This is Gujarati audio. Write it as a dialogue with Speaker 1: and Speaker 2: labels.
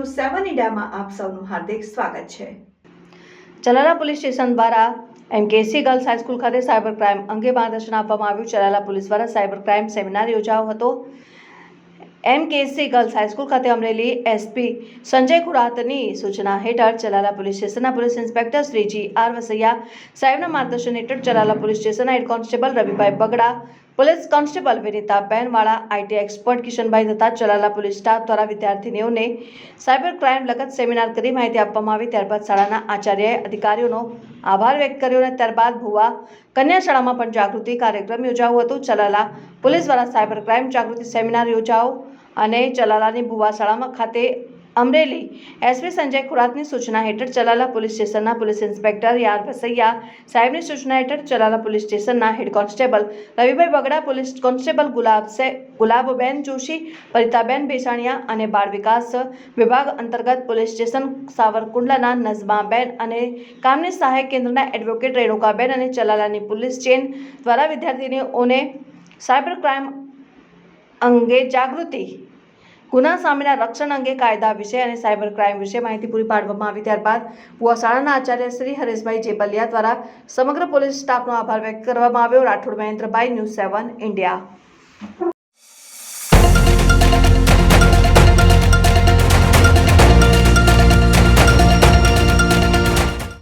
Speaker 1: ન્યૂઝ 7 ઇન્ડિયામાં આપ સૌનું હાર્દિક સ્વાગત છે।
Speaker 2: ચલાલા પોલીસ સ્ટેશન દ્વારા એમકેસી ગર્લ્સ હાઈસ્કૂલ ખાતે સાયબર ક્રાઇમ અંગે માર્ગદર્શન આપવામાં આવ્યું। ચલાલા પોલીસ દ્વારા સાયબર ક્રાઇમ સેમિનાર યોજાયો હતો। એમકેસી ગર્લ્સ હાઈસ્કૂલ ખાતે અમરેલી એસપી સંજય ખુરાતની સૂચના હેઠળ ચલાલા પોલીસ સ્ટેશનના police inspector Shri G.R. Vasaiya સાહેબના માર્ગદર્શન હેઠળ ચલાલા પોલીસ સ્ટેશનના હેડ કોન્સ્ટેબલ રવિભાઈ બગડા, પોલીસ કોન્સ્ટેબલ વિનીતાબેન વાળા, આઈટી એક્સપર્ટ કિશનભાઈ તથા ચલાલા પોલીસ સ્ટાફ દ્વારા વિદ્યાર્થીનીઓને સાયબર ક્રાઇમ લગત સેમિનાર કરી માહિતી આપવામાં આવી। ત્યારબાદ શાળાના આચાર્યએ અધિકારીઓનો આભાર વ્યક્ત કર્યો અને ત્યારબાદ ભુવા કન્યા શાળામાં પણ જાગૃતિ કાર્યક્રમ યોજાયો હતો। ચલાલા પોલીસ દ્વારા સાયબર ક્રાઇમ જાગૃતિ સેમિનાર યોજાયો અને ચલાલાની ભુવા શાળામાં ખાતે અમરેલી એસપી સંજય ખુરાતની સૂચના હેઠળ ચલાલા પોલીસ સ્ટેશનના પોલીસ ઇન્સ્પેક્ટર R. વસૈયા સાહેબની સૂચના હેઠળ ચલાલા પોલીસ સ્ટેશનના હેડ કોન્સ્ટેબલ રવિભાઈ બગડા, પોલીસ કોન્સ્ટેબલ ગુલાબબેન જોશી, પરિતાબેન ભેસાણિયા અને બાળ વિકાસ વિભાગ અંતર્ગત પોલીસ સ્ટેશન સાવરકુંડલાના નઝમાબેન અને કામની સહાયક કેન્દ્રના એડવોકેટ રેણુકાબેન અને ચલાલાની પોલીસ ચેન દ્વારા વિદ્યાર્થીનીઓને સાયબર ક્રાઇમ અંગે જાગૃતિ, ગુના સામેના રક્ષણ અંગે કાયદા વિશે અને સાયબર ક્રાઇમ વિશે માહિતી પૂરી પાડવામાં આવી। ત્યારબાદ ભુવા શાળાના આચાર્ય શ્રી હરેશભાઈ જેપલિયા દ્વારા સમગ્ર પોલીસ સ્ટાફનો આભાર વ્યક્ત કરવામાં આવ્યો। રાઠોડ મહેન્દ્રભાઈ, ન્યૂઝ 7 ઇન્ડિયા।